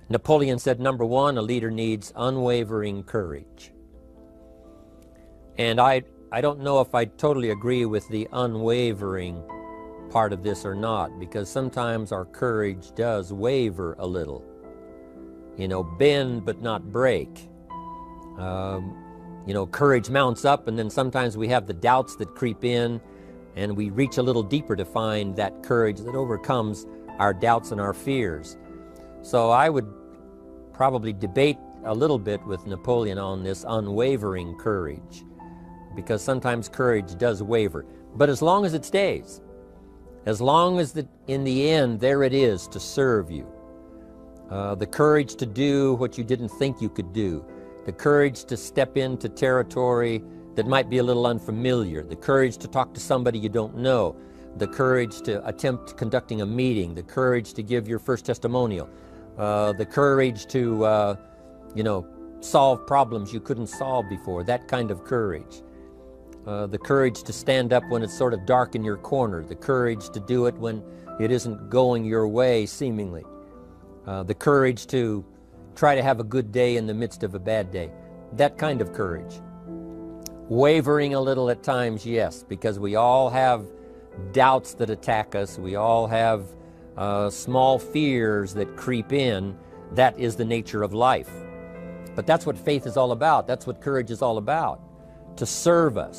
Napoleon said, number one, a leader needs unwavering courage. And I don't know if I totally agree with the unwavering part of this or not, because sometimes our courage does waver a little. You know, bend but not break. You know, courage mounts up, and then sometimes we have the doubts that creep in, and we reach a little deeper to find that courage that overcomes our doubts and our fears. So I would probably debate a little bit with Napoleon on this unwavering courage, because sometimes courage does waver. But as long as it stays, as long as in the end there it is to serve you, the courage to do what you didn't think you could do, the courage to step into territory that might be a little unfamiliar, the courage to talk to somebody you don't know, the courage to attempt conducting a meeting, the courage to give your first testimonial, the courage to, you know, solve problems you couldn't solve before, that kind of courage. The courage to stand up when it's sort of dark in your corner, the courage to do it when it isn't going your way, seemingly. The courage to try to have a good day in the midst of a bad day, that kind of courage. Wavering a little at times, yes, because we all have doubts that attack us. We all have small fears that creep in. That is the nature of life. But that's what faith is all about. That's what courage is all about. To serve us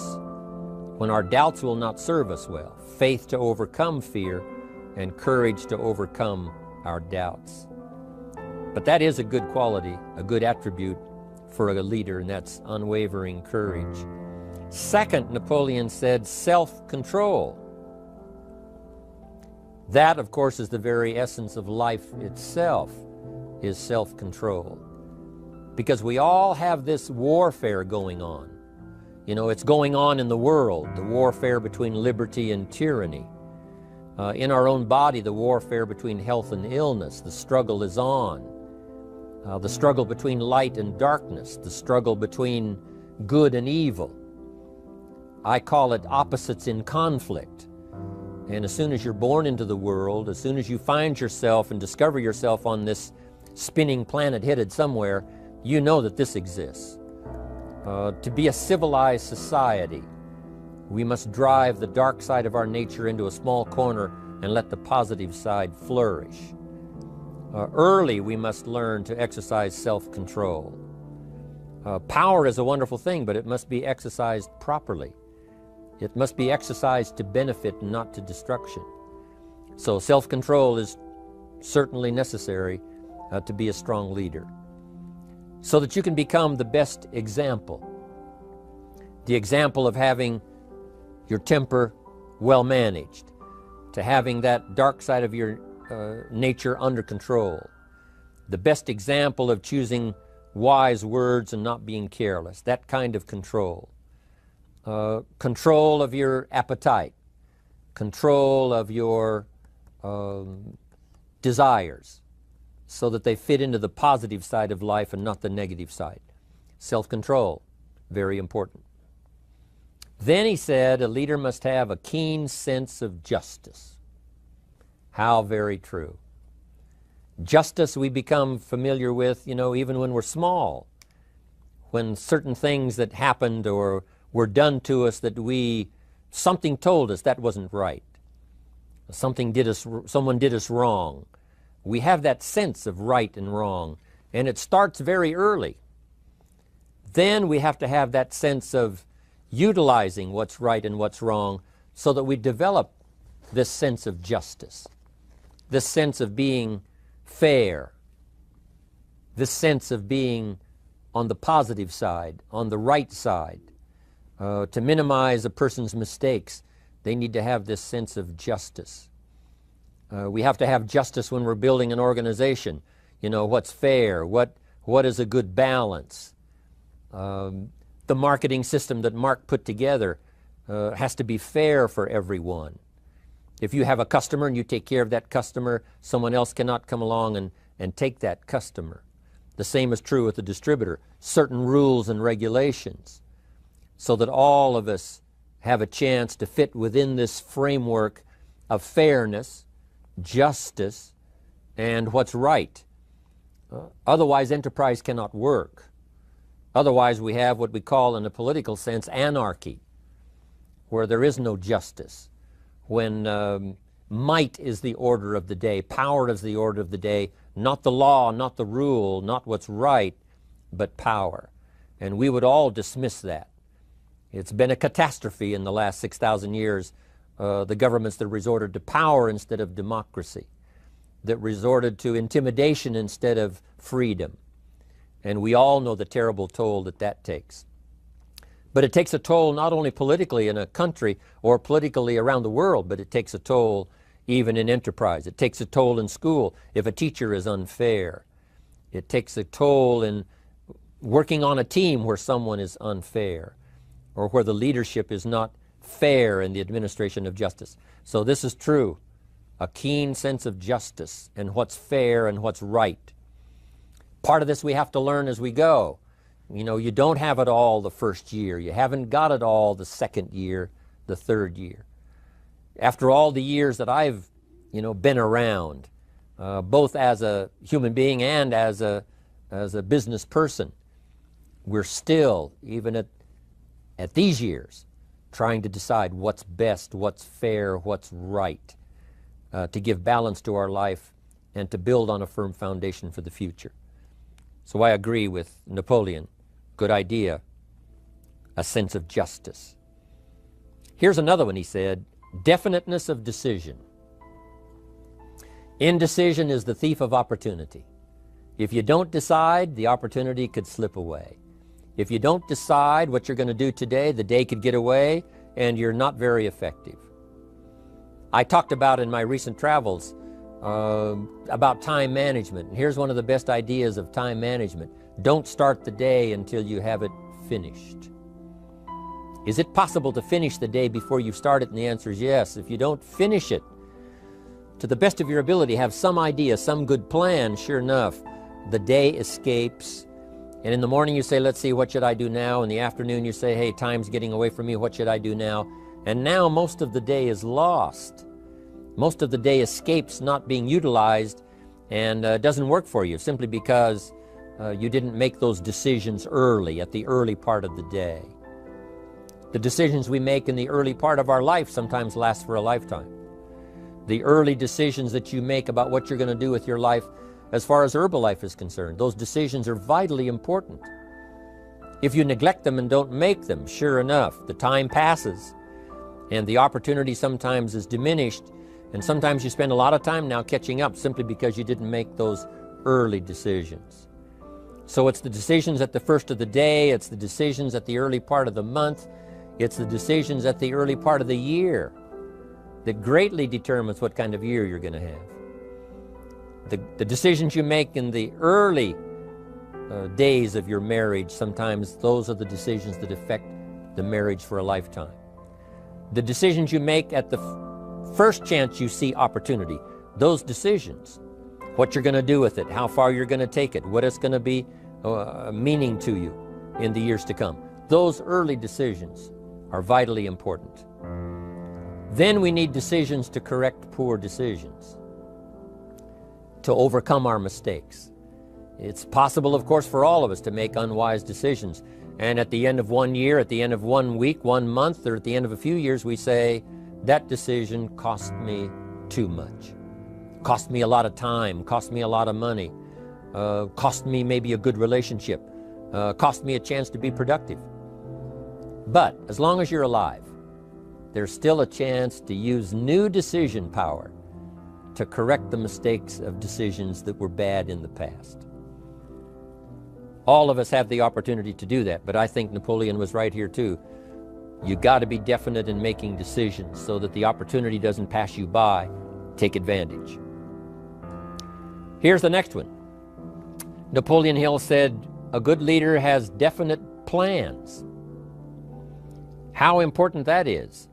when our doubts will not serve us well. Faith to overcome fear, and courage to overcome our doubts. But that is a good quality, a good attribute for a leader, and that's unwavering courage. Second, Napoleon said, self-control. That, of course, is the very essence of life itself, is self-control. Because we all have this warfare going on. You know, it's going on in the world, the warfare between liberty and tyranny. In our own body, the warfare between health and illness, the struggle is on. The struggle between light and darkness, the struggle between good and evil. I call it opposites in conflict. And as soon as you're born into the world, as soon as you find yourself and discover yourself on this spinning planet headed somewhere, you know that this exists. To be a civilized society, we must drive the dark side of our nature into a small corner and let the positive side flourish. Early, we must learn to exercise self-control. Power is a wonderful thing, but it must be exercised properly. It must be exercised to benefit and not to destruction. So self-control is certainly necessary to be a strong leader, so that you can become the best example. The example of having your temper well managed, to having that dark side of your nature under control. The best example of choosing wise words and not being careless, that kind of control. Control of your appetite, control of your desires, so that they fit into the positive side of life and not the negative side. Self-control, very important. Then he said a leader must have a keen sense of justice. How very true. Justice we become familiar with, you know, even when we're small. When certain things that happened or were done to us that something told us that wasn't right. Someone did us wrong. We have that sense of right and wrong, and it starts very early. Then we have to have that sense of utilizing what's right and what's wrong so that we develop this sense of justice, this sense of being fair, this sense of being on the positive side, on the right side. To minimize a person's mistakes, they need to have this sense of justice. We have to have justice when we're building an organization. You know, what's fair, what is a good balance. The marketing system that Mark put together has to be fair for everyone. If you have a customer and you take care of that customer, someone else cannot come along and take that customer. The same is true with a distributor. Certain rules and regulations, so that all of us have a chance to fit within this framework of fairness, justice, and what's right. Otherwise, enterprise cannot work. Otherwise, we have what we call, in a political sense, anarchy, where there is no justice, when might is the order of the day, power is the order of the day, not the law, not the rule, not what's right, but power. And we would all dismiss that. It's been a catastrophe in the last 6,000 years, the governments that resorted to power instead of democracy, that resorted to intimidation instead of freedom. And we all know the terrible toll that that takes. But it takes a toll not only politically in a country or politically around the world, but it takes a toll even in enterprise. It takes a toll in school if a teacher is unfair. It takes a toll in working on a team where someone is unfair, or where the leadership is not fair in the administration of justice. So this is true, a keen sense of justice and what's fair and what's right. Part of this we have to learn as we go. You know, you don't have it all the first year. You haven't got it all the second year, the third year. After all the years that I've, been around, both as a human being and as a business person, we're still, even at these years, trying to decide what's best, what's fair, what's right, to give balance to our life and to build on a firm foundation for the future. So I agree with Napoleon. Good idea. A sense of justice. Here's another one, he said, definiteness of decision. Indecision is the thief of opportunity. If you don't decide, the opportunity could slip away. If you don't decide what you're going to do today, the day could get away and you're not very effective. I talked about in my recent travels about time management. And here's one of the best ideas of time management. Don't start the day until you have it finished. Is it possible to finish the day before you start it? And the answer is yes. If you don't finish it to the best of your ability, have some idea, some good plan, sure enough, the day escapes. And in the morning you say, let's see, what should I do now? In the afternoon you say, hey, time's getting away from me, what should I do now? And now most of the day is lost. Most of the day escapes not being utilized and doesn't work for you simply because you didn't make those decisions early, at the early part of the day. The decisions we make in the early part of our life sometimes last for a lifetime. The early decisions that you make about what you're going to do with your life as far as Herbalife is concerned, those decisions are vitally important. If you neglect them and don't make them, sure enough, the time passes and the opportunity sometimes is diminished, and sometimes you spend a lot of time now catching up simply because you didn't make those early decisions. So it's the decisions at the first of the day, it's the decisions at the early part of the month, it's the decisions at the early part of the year that greatly determines what kind of year you're going to have. The decisions you make in the early days of your marriage, sometimes those are the decisions that affect the marriage for a lifetime. The decisions you make at the first chance you see opportunity, those decisions, what you're going to do with it, how far you're going to take it, what it's going to be meaning to you in the years to come. Those early decisions are vitally important. Then we need decisions to correct poor decisions, to overcome our mistakes. It's possible, of course, for all of us to make unwise decisions. And at the end of 1 year, at the end of 1 week, 1 month, or at the end of a few years, we say, that decision cost me too much. Cost me a lot of time, cost me a lot of money, cost me maybe a good relationship, cost me a chance to be productive. But as long as you're alive, there's still a chance to use new decision power to correct the mistakes of decisions that were bad in the past. All of us have the opportunity to do that, but I think Napoleon was right here too. You got to be definite in making decisions so that the opportunity doesn't pass you by. Take advantage. Here's the next one. Napoleon Hill said, a good leader has definite plans. How important that is.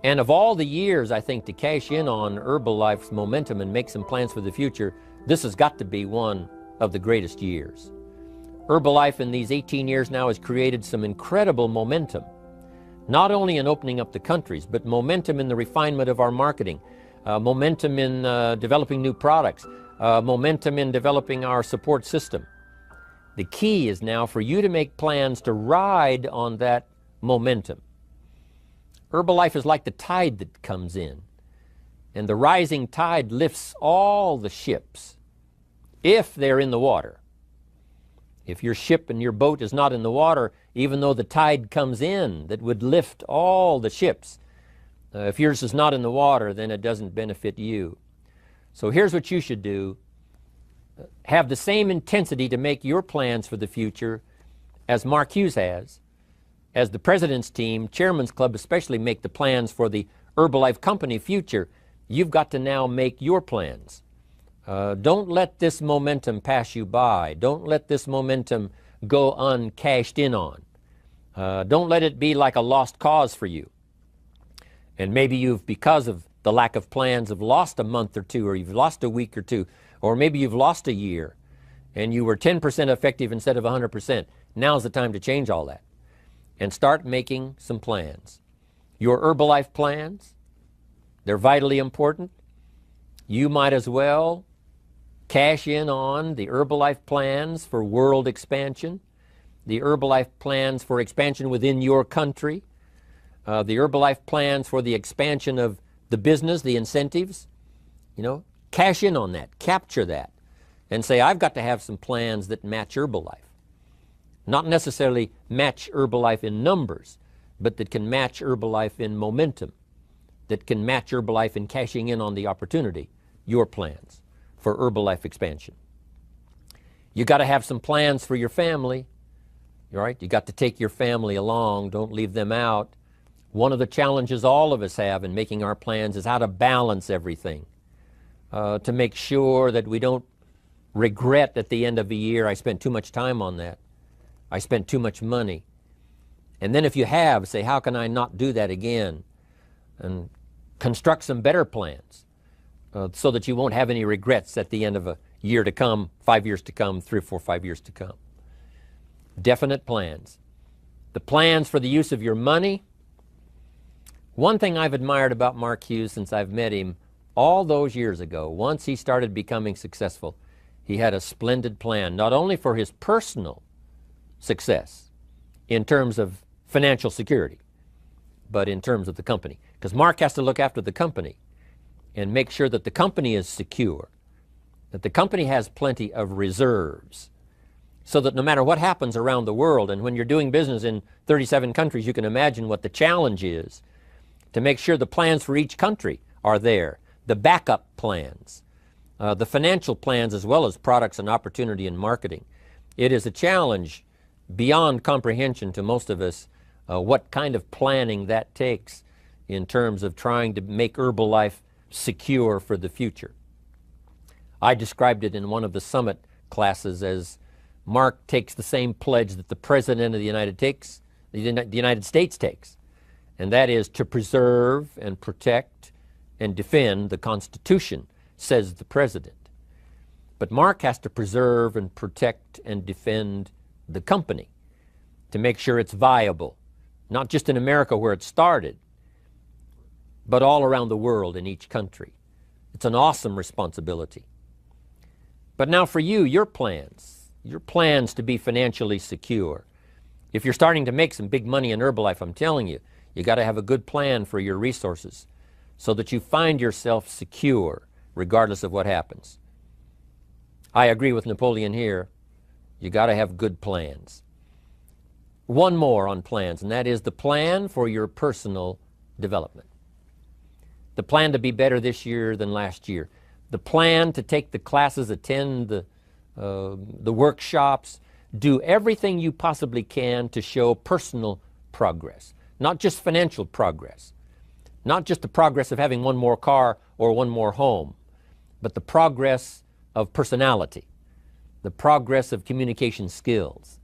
And of all the years, I think, to cash in on Herbalife's momentum and make some plans for the future, this has got to be one of the greatest years. Herbalife in these 18 years now has created some incredible momentum, not only in opening up the countries, but momentum in the refinement of our marketing, momentum in developing new products, momentum in developing our support system. The key is now for you to make plans to ride on that momentum. Herbalife is like the tide that comes in, and the rising tide lifts all the ships if they're in the water. If your ship and your boat is not in the water, even though the tide comes in that would lift all the ships, if yours is not in the water, then it doesn't benefit you. So here's what you should do. Have the same intensity to make your plans for the future as Mark Hughes has. As the President's team, Chairman's Club especially, make the plans for the Herbalife Company future, you've got to now make your plans. Don't let this momentum pass you by. Don't let this momentum go uncashed in on. Don't let it be like a lost cause for you. And maybe you've, because of the lack of plans, have lost a month or two, or you've lost a week or two, or maybe you've lost a year and you were 10% effective instead of 100%. Now's the time to change all that and start making some plans. Your Herbalife plans, they're vitally important. You might as well cash in on the Herbalife plans for world expansion, the Herbalife plans for expansion within your country, the Herbalife plans for the expansion of the business, the incentives. Cash in on that, capture that, and say, I've got to have some plans that match Herbalife. Not necessarily match Herbalife in numbers, but that can match Herbalife in momentum, that can match Herbalife in cashing in on the opportunity, your plans for Herbalife expansion. You got to have some plans for your family, right? You got to take your family along, don't leave them out. One of the challenges all of us have in making our plans is how to balance everything, to make sure that we don't regret at the end of the year, I spent too much time on that. I spent too much money. And then if you have, say, how can I not do that again? And construct some better plans so that you won't have any regrets at the end of a year to come, 5 years to come, 3 or 4, 5 years to come. Definite plans. The plans for the use of your money. One thing I've admired about Mark Hughes since I've met him all those years ago, once he started becoming successful, he had a splendid plan, not only for his personal success in terms of financial security, but in terms of the company. Because Mark has to look after the company and make sure that the company is secure, that the company has plenty of reserves, so that no matter what happens around the world, and when you're doing business in 37 countries, you can imagine what the challenge is to make sure the plans for each country are there, the backup plans, the financial plans, as well as products and opportunity and marketing. It is a challenge beyond comprehension to most of us what kind of planning that takes in terms of trying to make Herbalife secure for the future. I described it in one of the summit classes as Mark takes the same pledge that the President of the United States takes, and that is to preserve and protect and defend the Constitution, says the President. But Mark has to preserve and protect and defend the company to make sure it's viable, not just in America where it started, but all around the world in each country. It's an awesome responsibility. But now for you, your plans to be financially secure. If you're starting to make some big money in Herbalife, I'm telling you, you got to have a good plan for your resources so that you find yourself secure regardless of what happens. I agree with Napoleon here. You got to have good plans. One more on plans, and that is the plan for your personal development. The plan to be better this year than last year. The plan to take the classes, attend the workshops, do everything you possibly can to show personal progress, not just financial progress, not just the progress of having one more car or one more home, but the progress of personality, the progress of communication skills,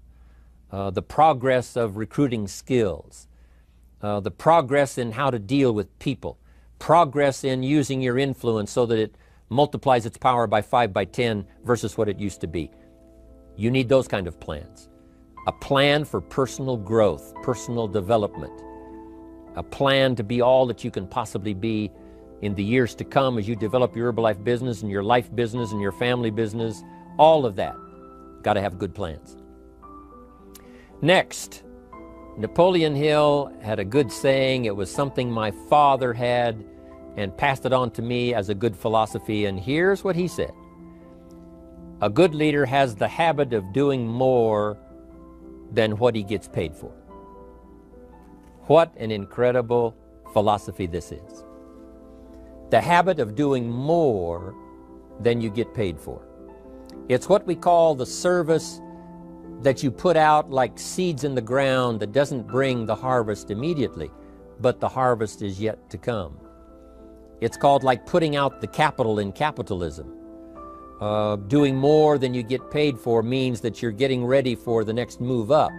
the progress of recruiting skills, the progress in how to deal with people, progress in using your influence so that it multiplies its power by 5 by 10 versus what it used to be. You need those kind of plans. A plan for personal growth, personal development, a plan to be all that you can possibly be in the years to come as you develop your Herbalife business and your life business and your family business, all of that. Got to have good plans. Next, Napoleon Hill had a good saying. It was something my father had and passed it on to me as a good philosophy. And here's what he said. A good leader has the habit of doing more than what he gets paid for. What an incredible philosophy this is. The habit of doing more than you get paid for. It's what we call the service that you put out like seeds in the ground that doesn't bring the harvest immediately, but the harvest is yet to come. It's called like putting out the capital in capitalism. Doing more than you get paid for means that you're getting ready for the next move up.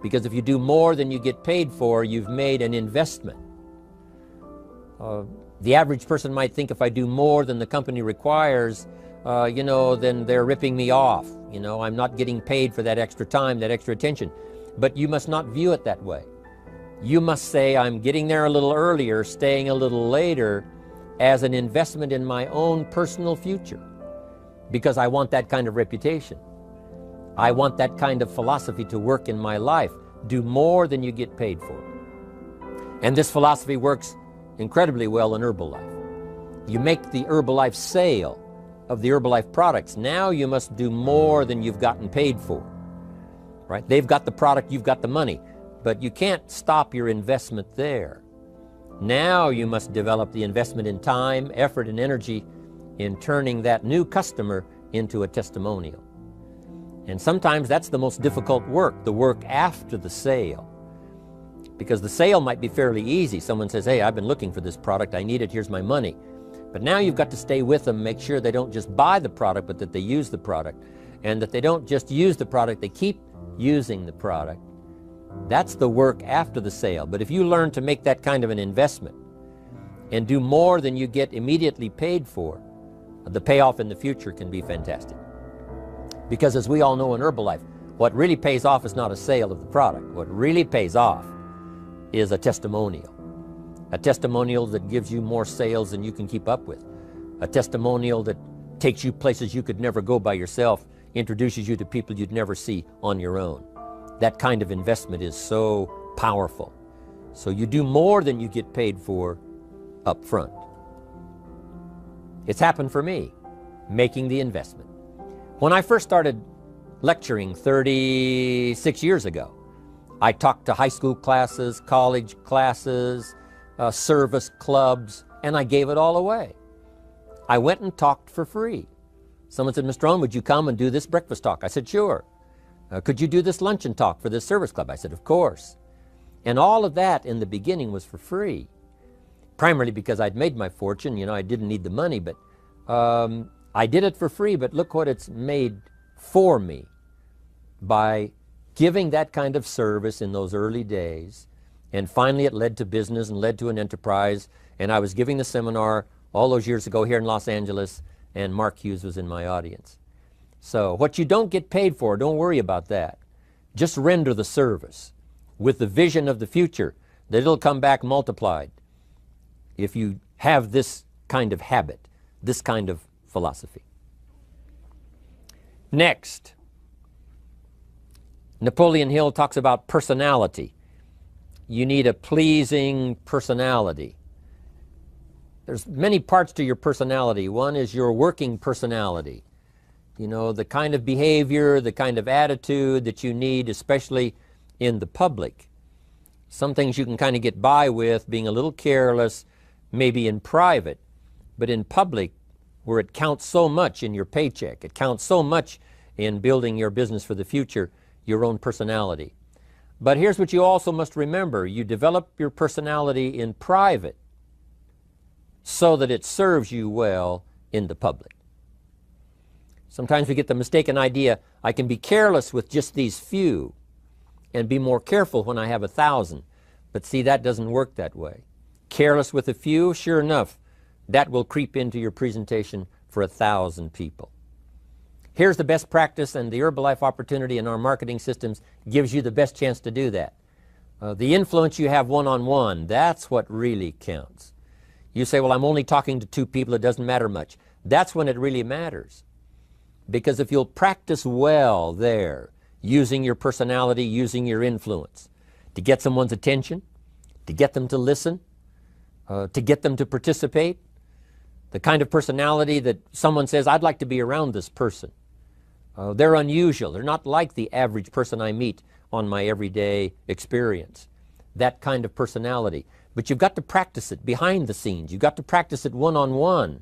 Because if you do more than you get paid for, you've made an investment. The average person might think if I do more than the company requires, then they're ripping me off. I'm not getting paid for that extra time, that extra attention. But you must not view it that way. You must say, I'm getting there a little earlier, staying a little later, as an investment in my own personal future. Because I want that kind of reputation. I want that kind of philosophy to work in my life. Do more than you get paid for. And this philosophy works incredibly well in Herbalife. You make the Herbalife sale of the Herbalife products. Now you must do more than you've gotten paid for. Right? They've got the product, you've got the money. But you can't stop your investment there. Now you must develop the investment in time, effort, and energy in turning that new customer into a testimonial. And sometimes that's the most difficult work, the work after the sale. Because the sale might be fairly easy. Someone says, hey, I've been looking for this product, I need it, here's my money. But now you've got to stay with them, make sure they don't just buy the product, but that they use the product. And that they don't just use the product, they keep using the product. That's the work after the sale. But if you learn to make that kind of an investment and do more than you get immediately paid for, the payoff in the future can be fantastic. Because as we all know in Herbalife, what really pays off is not a sale of the product. What really pays off is a testimonial. A testimonial that gives you more sales than you can keep up with. A testimonial that takes you places you could never go by yourself, introduces you to people you'd never see on your own. That kind of investment is so powerful. So you do more than you get paid for up front. It's happened for me, making the investment. When I first started lecturing 36 years ago, I talked to high school classes, college classes, service clubs, and I gave it all away. I went and talked for free. Someone said, Mr. Rohn, would you come and do this breakfast talk? I said, sure. Could you do this luncheon talk for this service club? I said, of course. And all of that in the beginning was for free. Primarily because I'd made my fortune, I didn't need the money, but I did it for free, but look what it's made for me by giving that kind of service in those early days. And finally it led to business and led to an enterprise. And I was giving the seminar all those years ago here in Los Angeles, and Mark Hughes was in my audience. So what you don't get paid for, don't worry about that. Just render the service with the vision of the future that it'll come back multiplied if you have this kind of habit, this kind of philosophy. Next, Napoleon Hill talks about personality. You need a pleasing personality. There's many parts to your personality. One is your working personality. The kind of behavior, the kind of attitude that you need, especially in the public. Some things you can kind of get by with, being a little careless, maybe in private, but in public, where it counts so much in your paycheck, it counts so much in building your business for the future, your own personality. But here's what you also must remember. You develop your personality in private so that it serves you well in the public. Sometimes we get the mistaken idea, I can be careless with just these few and be more careful when I have 1,000. But see, that doesn't work that way. Careless with a few, sure enough, that will creep into your presentation for 1,000 people. Here's the best practice, and the Herbalife opportunity in our marketing systems gives you the best chance to do that. The influence you have one-on-one, that's what really counts. You say, well, I'm only talking to 2 people, it doesn't matter much. That's when it really matters. Because if you'll practice well there, using your personality, using your influence, to get someone's attention, to get them to listen, to get them to participate, the kind of personality that someone says, I'd like to be around this person. They're unusual. They're not like the average person I meet on my everyday experience. That kind of personality. But you've got to practice it behind the scenes. You've got to practice it one-on-one.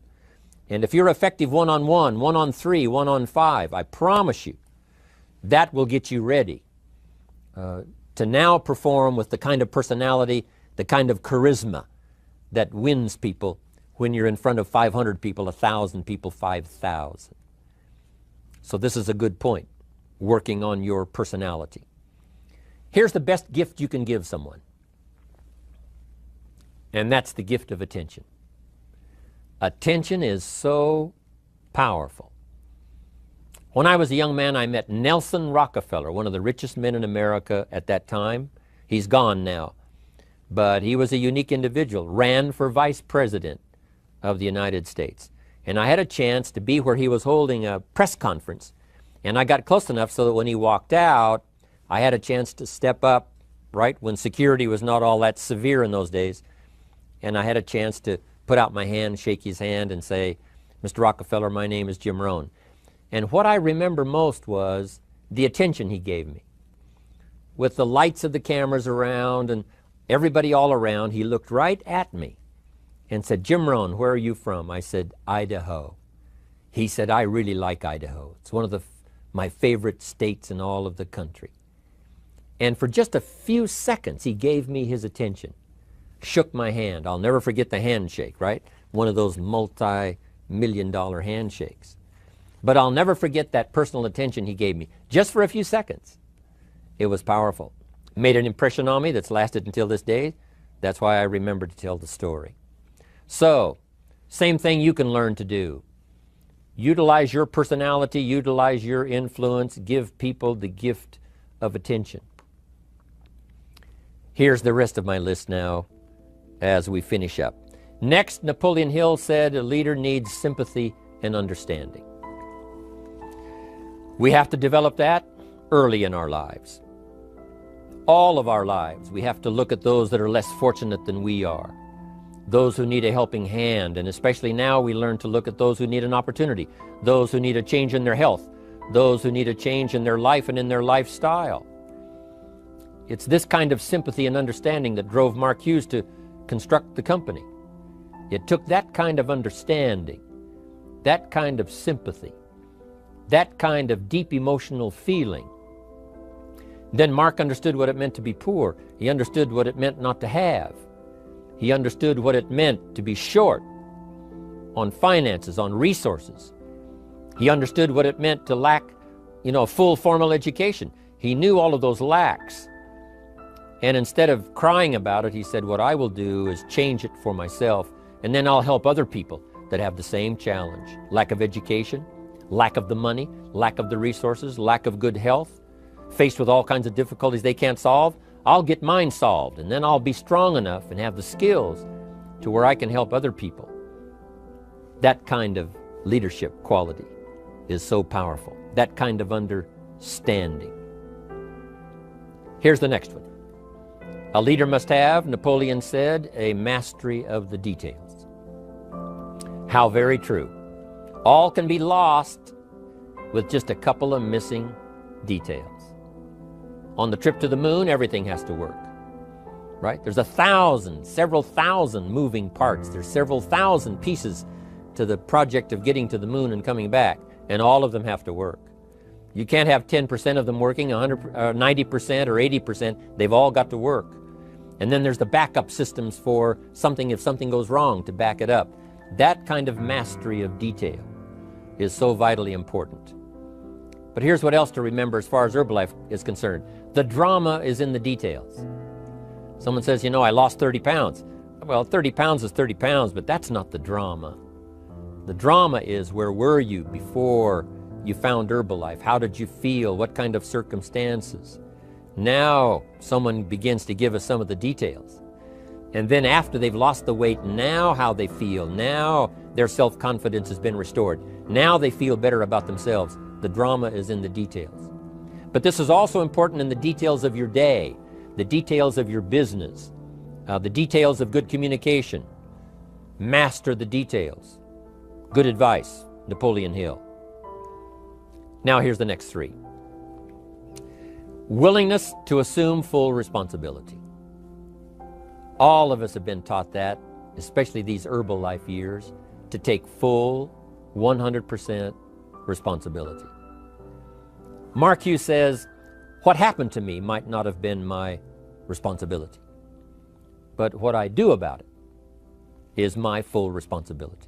And if you're effective one-on-one, 1-on-3, 1-on-5, I promise you, that will get you ready to now perform with the kind of personality, the kind of charisma that wins people when you're in front of 500 people, 1,000 people, 5,000. So this is a good point, working on your personality. Here's the best gift you can give someone, and that's the gift of attention. Attention is so powerful. When I was a young man, I met Nelson Rockefeller, one of the richest men in America at that time. He's gone now, but he was a unique individual, ran for vice president of the United States. And I had a chance to be where he was holding a press conference, and I got close enough so that when he walked out, I had a chance to step up, right, when security was not all that severe in those days, and I had a chance to put out my hand, shake his hand, and say, Mr. Rockefeller, my name is Jim Rohn. And what I remember most was the attention he gave me. With the lights of the cameras around and everybody all around, he looked right at me and said, Jim Rohn, where are you from? I said, Idaho. He said, I really like Idaho. It's one of my favorite states in all of the country. And for just a few seconds, he gave me his attention, shook my hand. I'll never forget the handshake, right? One of those multi-million-dollar handshakes. But I'll never forget that personal attention he gave me, just for a few seconds. It was powerful. Made an impression on me that's lasted until this day. That's why I remember to tell the story. So, same thing you can learn to do. Utilize your personality, utilize your influence, give people the gift of attention. Here's the rest of my list now as we finish up. Next, Napoleon Hill said a leader needs sympathy and understanding. We have to develop that early in our lives. All of our lives, we have to look at those that are less fortunate than we are. Those who need a helping hand, and especially now we learn to look at those who need an opportunity, those who need a change in their health, those who need a change in their life and in their lifestyle. It's this kind of sympathy and understanding that drove Mark Hughes to construct the company. It took that kind of understanding, that kind of sympathy, that kind of deep emotional feeling. Then Mark understood what it meant to be poor. He understood what it meant not to have. He understood what it meant to be short on finances, on resources. He understood what it meant to lack, a full formal education. He knew all of those lacks. And instead of crying about it, he said, what I will do is change it for myself, and then I'll help other people that have the same challenge. Lack of education, lack of the money, lack of the resources, lack of good health, faced with all kinds of difficulties they can't solve. I'll get mine solved, and then I'll be strong enough and have the skills to where I can help other people. That kind of leadership quality is so powerful. That kind of understanding. Here's the next one. A leader must have, Napoleon said, a mastery of the details. How very true. All can be lost with just a couple of missing details. On the trip to the moon, everything has to work, right? There's several thousand moving parts. There's several thousand pieces to the project of getting to the moon and coming back, and all of them have to work. You can't have 10% of them working, 90% or 80%. They've all got to work. And then there's the backup systems for something if something goes wrong to back it up. That kind of mastery of detail is so vitally important. But here's what else to remember as far as Herbalife is concerned. The drama is in the details. Someone says, I lost 30 pounds. Well, 30 pounds is 30 pounds, but that's not the drama. The drama is, where were you before you found Herbalife? How did you feel? What kind of circumstances? Now someone begins to give us some of the details. And then after they've lost the weight, now how they feel, now their self-confidence has been restored. Now they feel better about themselves. The drama is in the details. But this is also important in the details of your day, the details of your business, the details of good communication. Master the details. Good advice, Napoleon Hill. Now here's the next three. Willingness to assume full responsibility. All of us have been taught that, especially these Herbalife years, to take full 100% responsibility. Mark Hughes says, what happened to me might not have been my responsibility, but what I do about it is my full responsibility.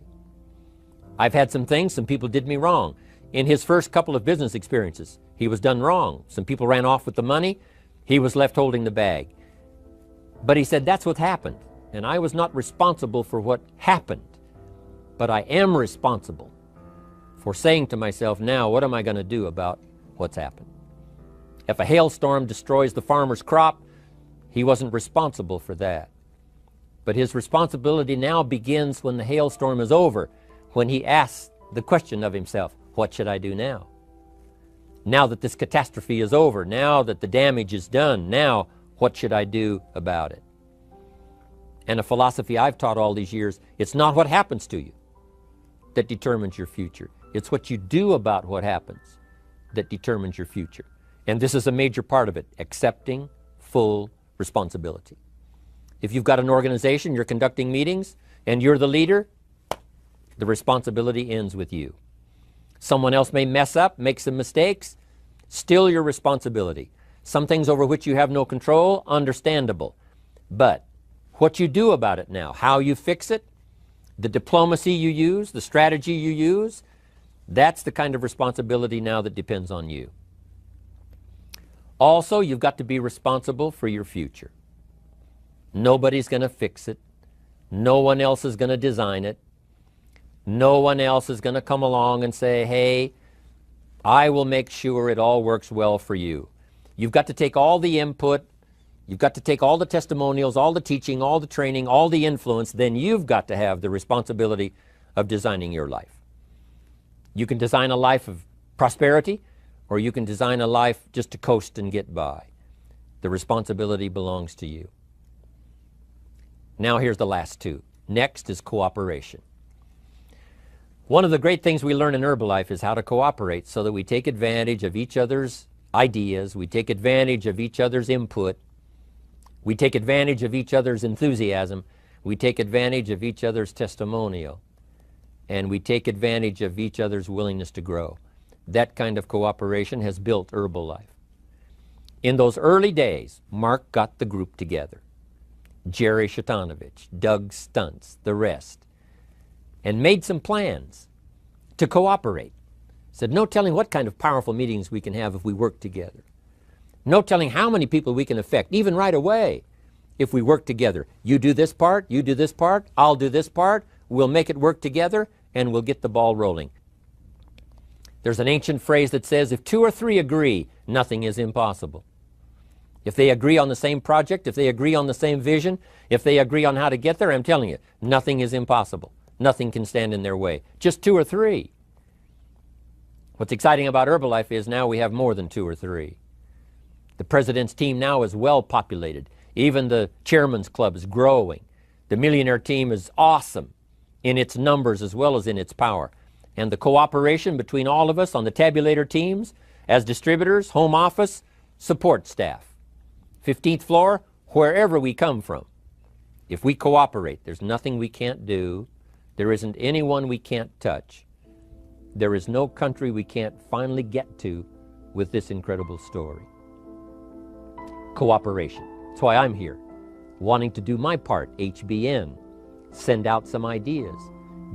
I've had some things, some people did me wrong. In his first couple of business experiences, he was done wrong. Some people ran off with the money. He was left holding the bag. But he said, that's what happened. And I was not responsible for what happened. But I am responsible for saying to myself, now, what am I going to do about what's happened? If a hailstorm destroys the farmer's crop, he wasn't responsible for that. But his responsibility now begins when the hailstorm is over, when he asks the question of himself, what should I do now? Now that this catastrophe is over, now that the damage is done, now what should I do about it? And a philosophy I've taught all these years, it's not what happens to you that determines your future. It's what you do about what happens that determines your future. And this is a major part of it, accepting full responsibility. If you've got an organization, you're conducting meetings, and you're the leader, the responsibility ends with you. Someone else may mess up, make some mistakes, still your responsibility. Some things over which you have no control, understandable. But what you do about it now, how you fix it, the diplomacy you use, the strategy you use, that's the kind of responsibility now that depends on you. Also, you've got to be responsible for your future. Nobody's going to fix it. No one else is going to design it. No one else is going to come along and say, hey, I will make sure it all works well for you. You've got to take all the input, you've got to take all the testimonials, all the teaching, all the training, all the influence, then you've got to have the responsibility of designing your life. You can design a life of prosperity, or you can design a life just to coast and get by. The responsibility belongs to you. Now here's the last two. Next is cooperation. One of the great things we learn in Herbalife is how to cooperate so that we take advantage of each other's ideas, we take advantage of each other's input, we take advantage of each other's enthusiasm, we take advantage of each other's testimonial, and we take advantage of each other's willingness to grow. That kind of cooperation has built Herbalife. In those early days, Mark got the group together. Jerry Shatanovich, Doug Stuntz, the rest, and made some plans to cooperate. Said, no telling what kind of powerful meetings we can have if we work together. No telling how many people we can affect, even right away, if we work together. You do this part, you do this part, I'll do this part, we'll make it work together, and we'll get the ball rolling. There's an ancient phrase that says, if two or three agree, nothing is impossible. If they agree on the same project, if they agree on the same vision, if they agree on how to get there, I'm telling you, nothing is impossible. Nothing can stand in their way. Just two or three. What's exciting about Herbalife is now we have more than two or three. The president's team now is well populated. Even the chairman's club is growing. The millionaire team is awesome in its numbers as well as in its power. And the cooperation between all of us on the tabulator teams, as distributors, home office, support staff, 15th floor, wherever we come from. If we cooperate, there's nothing we can't do. There isn't anyone we can't touch. There is no country we can't finally get to with this incredible story. Cooperation. That's why I'm here, wanting to do my part, HBN, send out some ideas,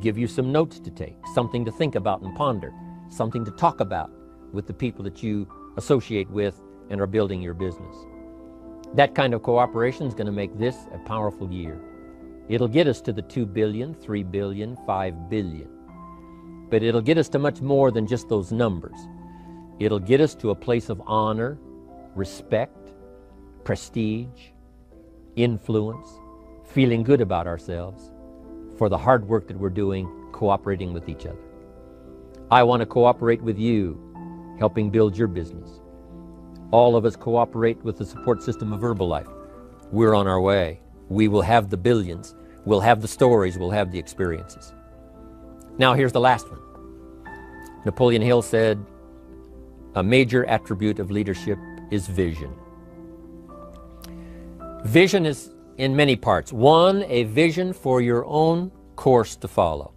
give you some notes to take, something to think about and ponder, something to talk about with the people that you associate with and are building your business. That kind of cooperation is going to make this a powerful year. It'll get us to the 2 billion, 3 billion, 5 billion. But it'll get us to much more than just those numbers. It'll get us to a place of honor, respect, prestige, influence, feeling good about ourselves for the hard work that we're doing, cooperating with each other. I want to cooperate with you, helping build your business. All of us cooperate with the support system of Herbalife. We're on our way. We will have the billions. We'll have the stories. We'll have the experiences. Now here's the last one. Napoleon Hill said, a major attribute of leadership is vision. Vision is in many parts. One, a vision for your own course to follow.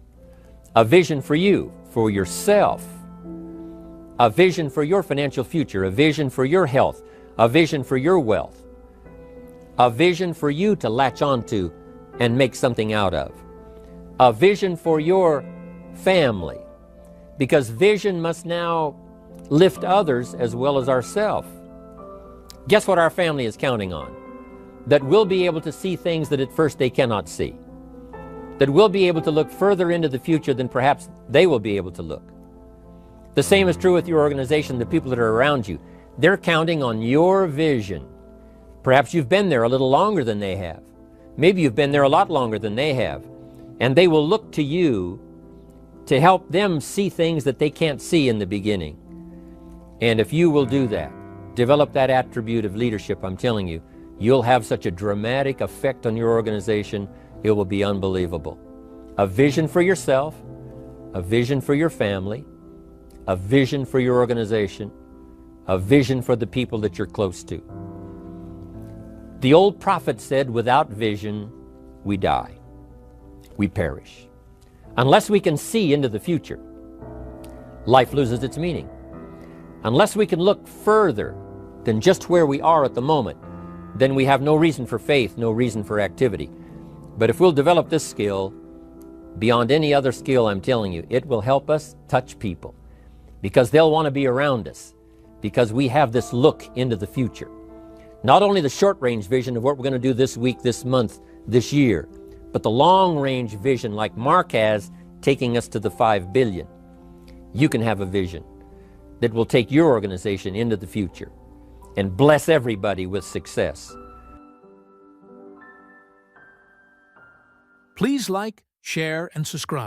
A vision for you, for yourself. A vision for your financial future. A vision for your health. A vision for your wealth. A vision for you to latch onto and make something out of. A vision for your family. Because vision must now lift others as well as ourselves. Guess what our family is counting on? That we'll be able to see things that at first they cannot see. That we'll be able to look further into the future than perhaps they will be able to look. The same is true with your organization, the people that are around you. They're counting on your vision. Perhaps you've been there a little longer than they have. Maybe you've been there a lot longer than they have. And they will look to you to help them see things that they can't see in the beginning. And if you will do that, develop that attribute of leadership, I'm telling you, you'll have such a dramatic effect on your organization, it will be unbelievable. A vision for yourself, a vision for your family, a vision for your organization, a vision for the people that you're close to. The old prophet said, without vision, we die. We perish. Unless we can see into the future, life loses its meaning. Unless we can look further than just where we are at the moment, then we have no reason for faith, no reason for activity. But if we'll develop this skill, beyond any other skill, I'm telling you, it will help us touch people because they'll want to be around us because we have this look into the future. Not only the short-range vision of what we're going to do this week, this month, this year, but the long-range vision like Mark has, taking us to the 5 billion. You can have a vision that will take your organization into the future and bless everybody with success. Please like, share, and subscribe.